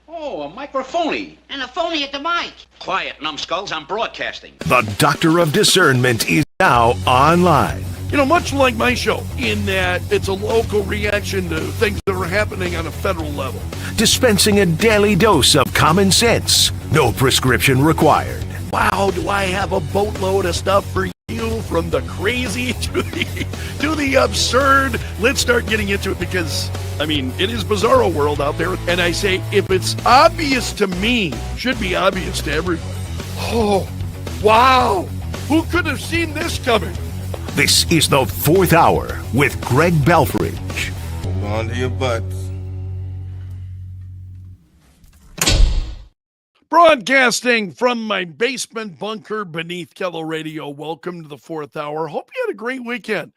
Oh, a microphony. And a phony at the mic. Quiet, numbskulls, I'm broadcasting. The Doctor of Discernment is now online. You know, much like my show, in that it's a local reaction to things that are happening on a federal level. Dispensing a daily dose of common sense. No prescription required. Wow, do I have a boatload of stuff for you, from the crazy to the absurd. Let's start getting into it because, I mean, it is bizarro world out there. And I say, if it's obvious to me, should be obvious to everybody. Oh, wow. Who could have seen this coming? This is the Fourth Hour with Greg Belfrage. Hold on to your butts. Broadcasting from my basement bunker beneath Kello Radio. Welcome to the Fourth Hour. Hope you had a great weekend.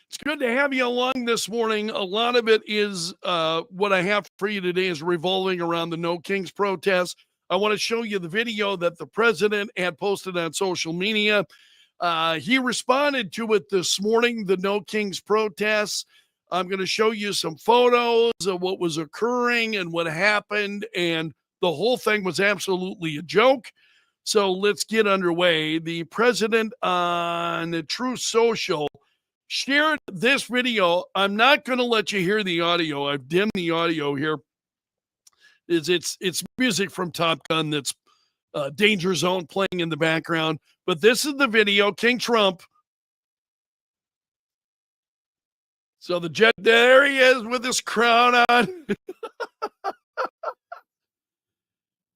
It's good to have you along this morning. A lot of it is what I have for you today is revolving around the No Kings protest. I want to show you the video that the president had posted on social media. He responded to it this morning, the No Kings protests. I'm going to show you some photos of what was occurring and what happened, and the whole thing was absolutely a joke. So let's get underway. The president on True Social shared this video. I'm not going to let you hear the audio. I've dimmed the audio here. It's music from Top Gun that's Danger Zone playing in the background. But this is the video, King Trump. So the jet, there he is with his crown on.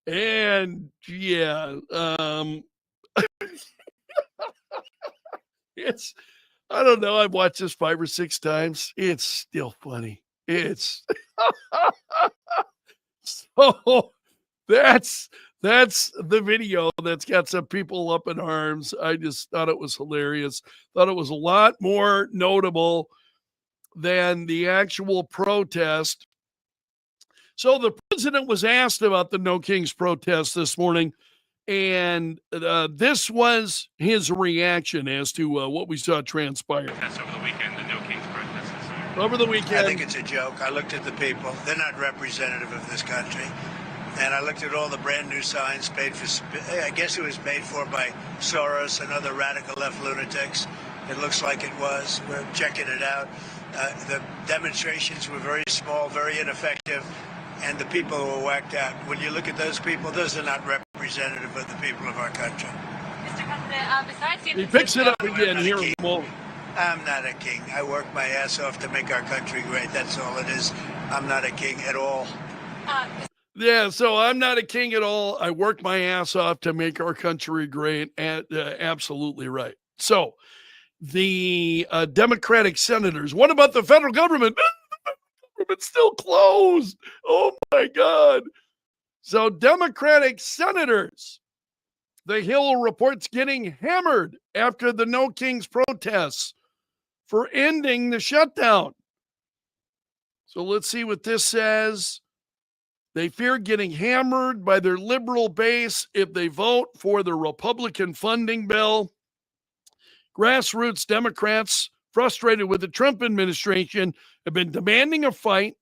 And yeah, it's, I don't know. I've watched this 5 or 6 times. It's still funny. It's so that's the video that's got some people up in arms. I just thought it was hilarious. Thought it was a lot more notable than the actual protest. So the president was asked about the No Kings protest this morning, and this was his reaction as to what we saw transpire. That's over the weekend, the No Kings protest. Over the weekend. I think it's a joke. I looked at the people. They're not representative of this country. And I looked at all the brand new signs paid for, I guess it was paid for by Soros and other radical left lunatics. It looks like it was. We're checking it out. The demonstrations were very small, very ineffective. And the people were whacked out. When you look at those people, those are not representative of the people of our country. Mr. President, besides the He picks it up again here in a moment. I'm not a king. I work my ass off to make our country great. That's all it is. I'm not a king at all. Yeah, so I'm not a king at all. I work my ass off to make our country great. And absolutely right. So the Democratic senators, what about the federal government? It's still closed. Oh my God. So Democratic senators, the Hill reports getting hammered after the No Kings protests for ending the shutdown. So let's see what this says. They fear getting hammered by their liberal base if they vote for the Republican funding bill. Grassroots Democrats, frustrated with the Trump administration, have been demanding a fight,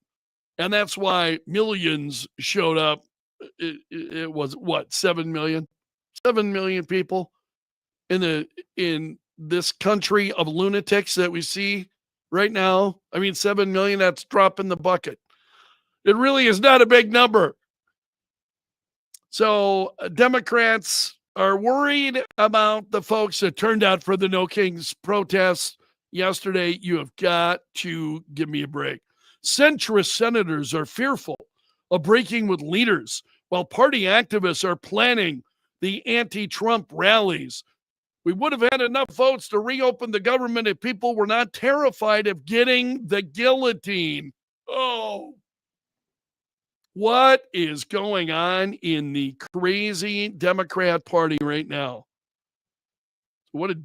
and that's why millions showed up. It was, what, 7 million? 7 million people in this country of lunatics that we see right now. I mean, 7 million, that's drop in the bucket. It really is not a big number. So Democrats are worried about the folks that turned out for the No Kings protests yesterday. You have got to give me a break. Centrist senators are fearful of breaking with leaders, while party activists are planning the anti-Trump rallies. We would have had enough votes to reopen the government if people were not terrified of getting the guillotine. Oh, what is going on in the crazy Democrat Party right now? What did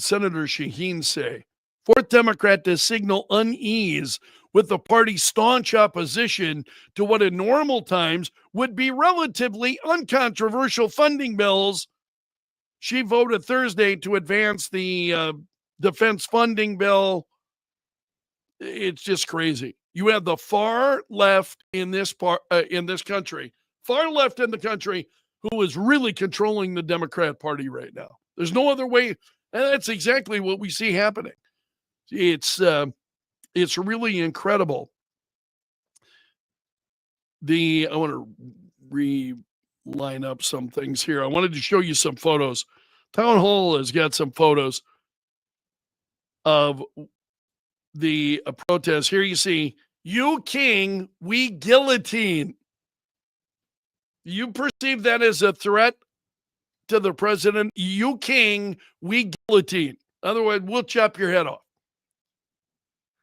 Senator Shaheen say? Fourth Democrat to signal unease with the party's staunch opposition to what in normal times would be relatively uncontroversial funding bills. She voted Thursday to advance the defense funding bill. It's just crazy. You have the far left in this country, far left in the country, who is really controlling the Democrat Party right now. There's no other way, and that's exactly what we see happening. It's really incredible. I want to line up some things here. I wanted to show you some photos. Town Hall has got some photos of the protest. Here you see, "You king, we guillotine." You perceive that as a threat to the president? "You king, we guillotine." Otherwise, we'll chop your head off.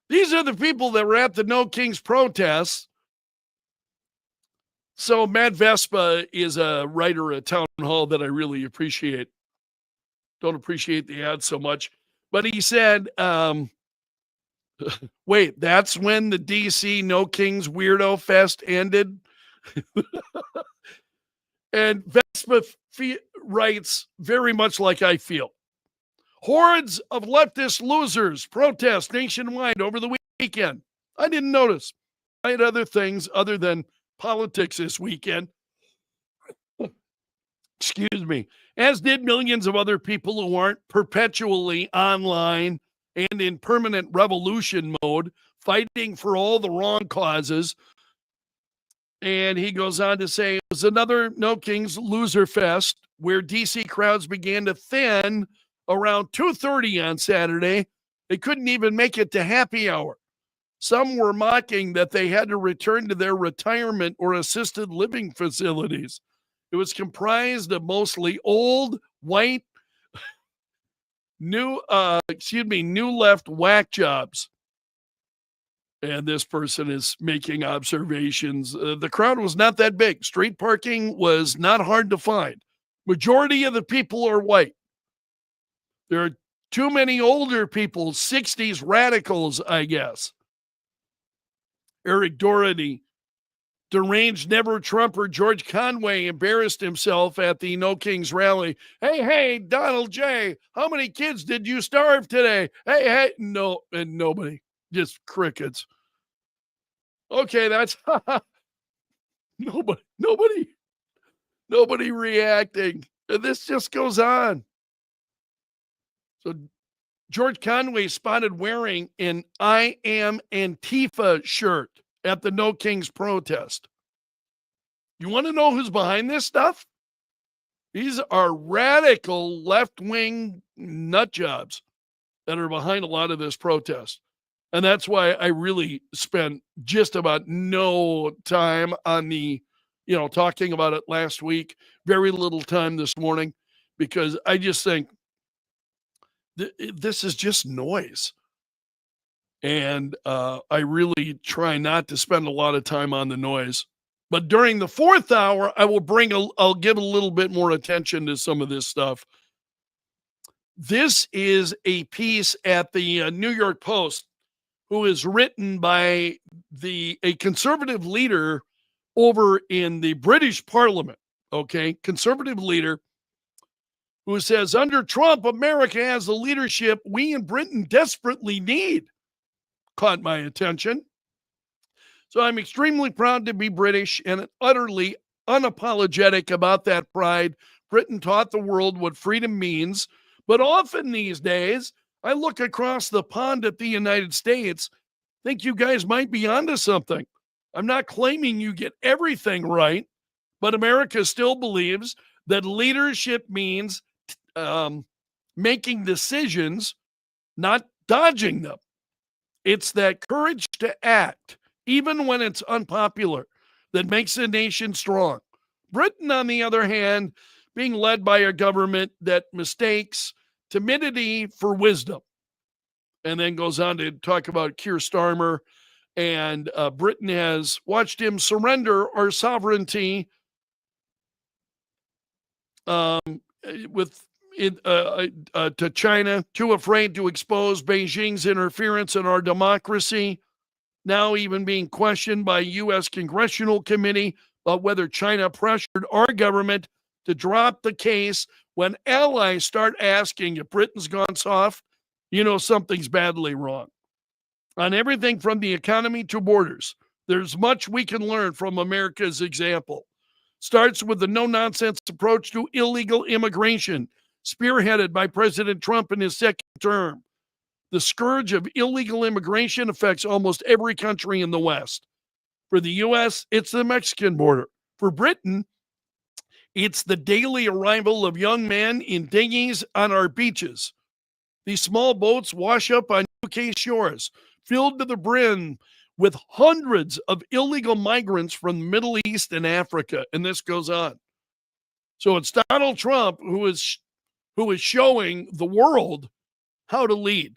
These are the people that were at the No Kings protests. So Matt Vespa is a writer at Town Hall that I really appreciate. Don't appreciate the ad so much. But he said, wait, that's when the DC No Kings Weirdo Fest ended? And Vespa writes very much like I feel. "Hordes of leftist losers protest nationwide over the weekend." I didn't notice. I had other things other than politics this weekend. Excuse me. As did millions of other people who aren't perpetually online and in permanent revolution mode, fighting for all the wrong causes. And he goes on to say, it was another No Kings loser fest where DC crowds began to thin around 2:30 on Saturday. They couldn't even make it to happy hour. Some were mocking that they had to return to their retirement or assisted living facilities. It was comprised of mostly old, white, new left whack jobs. And this person is making observations. The crowd was not that big. Street parking was not hard to find. Majority of the people are white. There are too many older people, 60s radicals, I guess. Eric Doherty, deranged never-Trumper George Conway embarrassed himself at the No Kings rally. Hey, Donald J., how many kids did you starve today? Hey, no, and nobody. Just crickets. Okay, that's nobody reacting. And this just goes on. So George Conway spotted wearing an "I Am Antifa" shirt at the No Kings protest. You want to know who's behind this stuff? These are radical left-wing nut jobs that are behind a lot of this protest. And that's why I really spent just about no time on talking about it last week, very little time this morning, because I just think this is just noise. And I really try not to spend a lot of time on the noise. But during the fourth hour, I'll give a little bit more attention to some of this stuff. This is a piece at the New York Post, who is written by a conservative leader over in the British Parliament, okay? Conservative leader who says, under Trump, America has the leadership we in Britain desperately need. Caught my attention. So I'm extremely proud to be British and utterly unapologetic about that pride. Britain taught the world what freedom means, but often these days, I look across the pond at the United States, think you guys might be onto something. I'm not claiming you get everything right, but America still believes that leadership means making decisions, not dodging them. It's that courage to act, even when it's unpopular, that makes a nation strong. Britain, on the other hand, being led by a government that mistakes timidity for wisdom. And then goes on to talk about Keir Starmer, and Britain has watched him surrender our sovereignty to China, too afraid to expose Beijing's interference in our democracy, now even being questioned by U.S. Congressional Committee about whether China pressured our government to drop the case. When allies start asking if Britain's gone soft, you know something's badly wrong. on everything from the economy to borders. There's much we can learn from America's example. Starts with the no-nonsense approach to illegal immigration, spearheaded by President Trump in his second term. The scourge of illegal immigration affects almost every country in the West. For the U.S., it's the Mexican border. For Britain, it's the daily arrival of young men in dinghies on our beaches. These small boats wash up on UK shores, filled to the brim with hundreds of illegal migrants from the Middle East and Africa, and this goes on. So it's Donald Trump who is showing the world how to lead.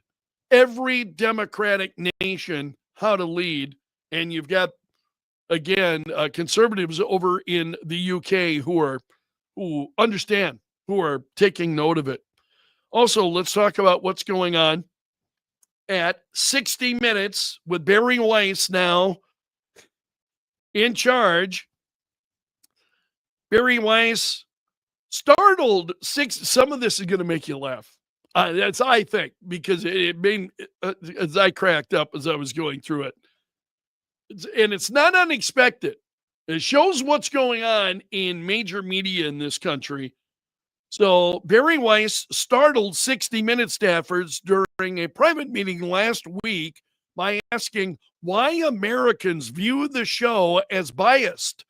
Every democratic nation how to lead, and you've got again conservatives over in the UK who understand, who are taking note of it. Also, let's talk about what's going on at 60 Minutes with Barry Weiss now in charge. Barry Weiss startled some of this is going to make you laugh. That's, I think, because it made, as I cracked up as I was going through it. And it's not unexpected. It shows what's going on in major media in this country. So Barry Weiss startled 60 Minutes staffers during a private meeting last week by asking why Americans view the show as biased.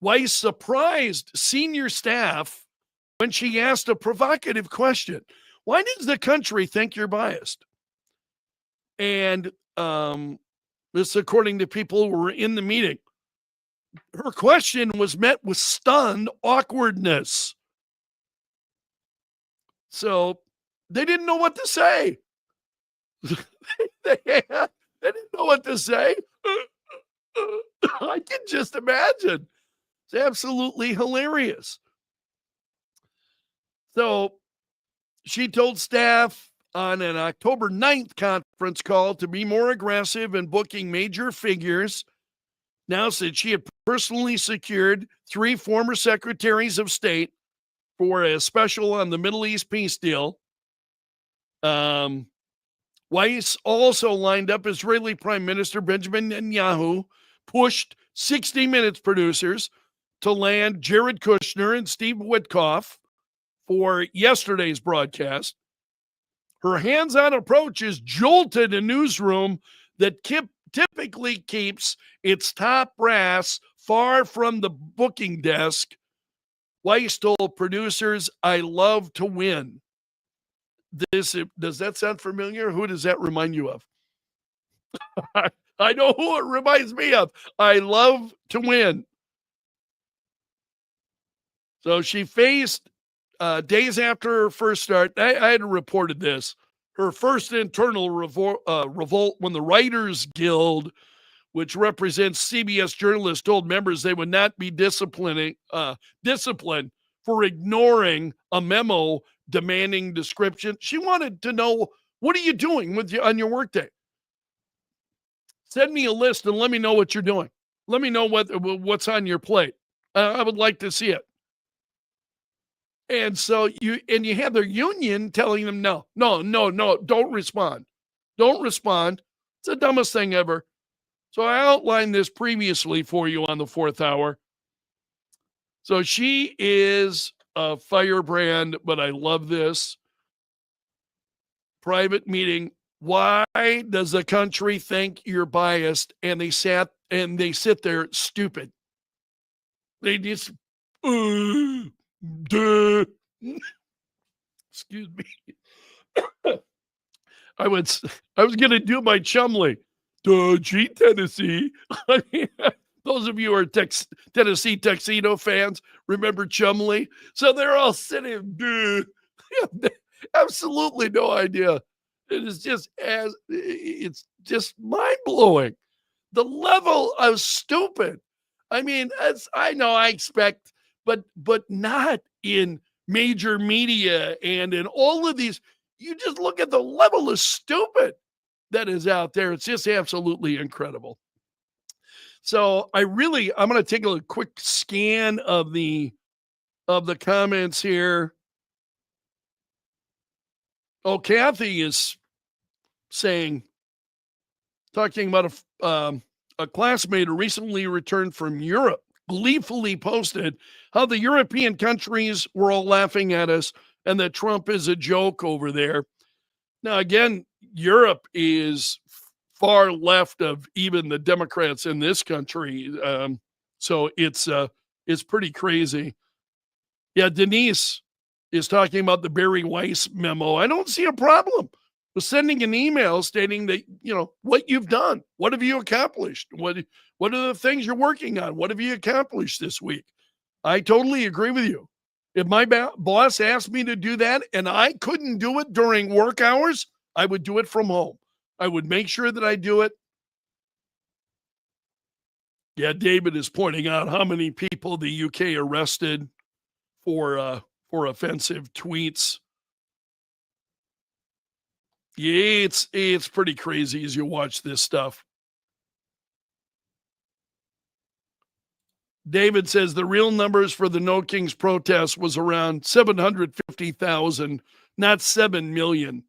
Weiss surprised senior staff when she asked a provocative question. Why does the country think you're biased? And this, according to people who were in the meeting. Her question was met with stunned awkwardness. So they didn't know what to say. They didn't know what to say. I can just imagine. It's absolutely hilarious. So she told staff on an October 9th conference call to be more aggressive in booking major figures. Now said she had personally secured 3 former secretaries of state for a special on the Middle East peace deal. Weiss also lined up Israeli Prime Minister Benjamin Netanyahu, pushed 60 Minutes producers to land Jared Kushner and Steve Witkoff for yesterday's broadcast. Her hands-on approach has jolted a newsroom that typically keeps its top brass far from the booking desk. Weiss told producers, "I love to win." Does that sound familiar? Who does that remind you of? I know who it reminds me of. I love to win. So she faced days after her first start. I had reported this. Her first internal revolt when the Writers Guild, which represents CBS journalists, told members they would not be disciplined for ignoring a memo demanding description. She wanted to know, what are you doing on your workday? Send me a list and let me know what you're doing. Let me know what's on your plate. I would like to see it. And so you have their union telling them, no, don't respond. Don't respond. It's the dumbest thing ever. So I outlined this previously for you on the 4th hour. So she is a firebrand, but I love this. Private meeting. Why does the country think you're biased? And they sit there stupid. They just, duh. Excuse me. I was going to do my Chumley. Duh, gee, Tennessee. I mean, those of you who are Tennessee Tuxedo fans remember Chumley. So they're all sitting, duh. Absolutely no idea. It's just mind-blowing. The level of stupid. I mean, I know I expect, but not in major media and in all of these. You just look at the level of stupid that is out there. It's just absolutely incredible. So I'm going to take a quick scan of the comments here. Oh, Kathy is talking about a classmate who recently returned from Europe, gleefully posted how the European countries were all laughing at us and that Trump is a joke over there. Now, again, Europe is far left of even the Democrats in this country. So it's pretty crazy. Yeah, Denise is talking about the Barry Weiss memo. I don't see a problem with sending an email stating that, what you've done. What have you accomplished? What are the things you're working on? What have you accomplished this week? I totally agree with you. If my boss asked me to do that and I couldn't do it during work hours, I would do it from home. I would make sure that I do it. Yeah, David is pointing out how many people the UK arrested for offensive tweets. Yeah, it's pretty crazy as you watch this stuff. David says the real numbers for the No Kings protest was around 750,000, not 7 million.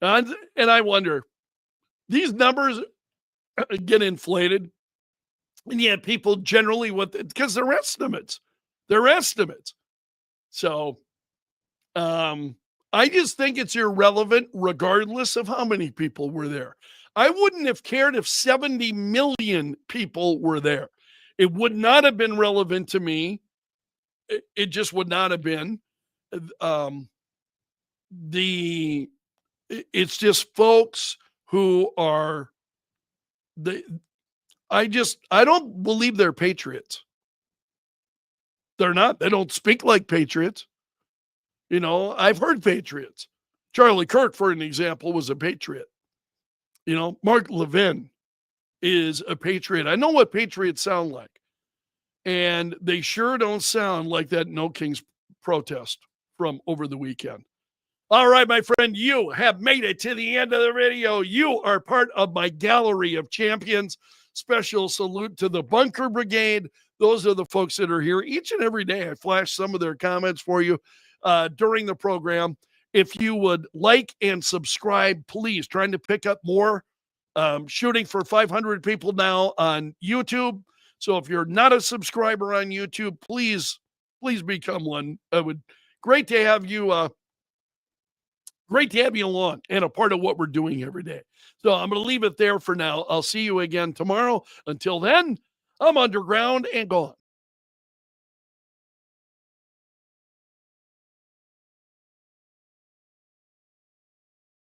And I wonder, these numbers get inflated, and yet people generally, because they're estimates. They're estimates. So I just think it's irrelevant regardless of how many people were there. I wouldn't have cared if 70 million people were there. It would not have been relevant to me. It just would not have been. It's just folks who are I don't believe they're patriots. They're not. They don't speak like patriots. I've heard patriots. Charlie Kirk, for an example, was a patriot. Mark Levin is a patriot. I know what patriots sound like. And they sure don't sound like that No Kings protest from over the weekend. All right, my friend, you have made it to the end of the video. You are part of my gallery of champions. Special salute to the Bunker Brigade. Those are the folks that are here each and every day. I flash some of their comments for you during the program. If you would like and subscribe, please. Trying to pick up more. Shooting for 500 people now on YouTube. So if you're not a subscriber on YouTube, please become one. Great to have you along and a part of what we're doing every day. So I'm going to leave it there for now. I'll see you again tomorrow. Until then, I'm underground and gone.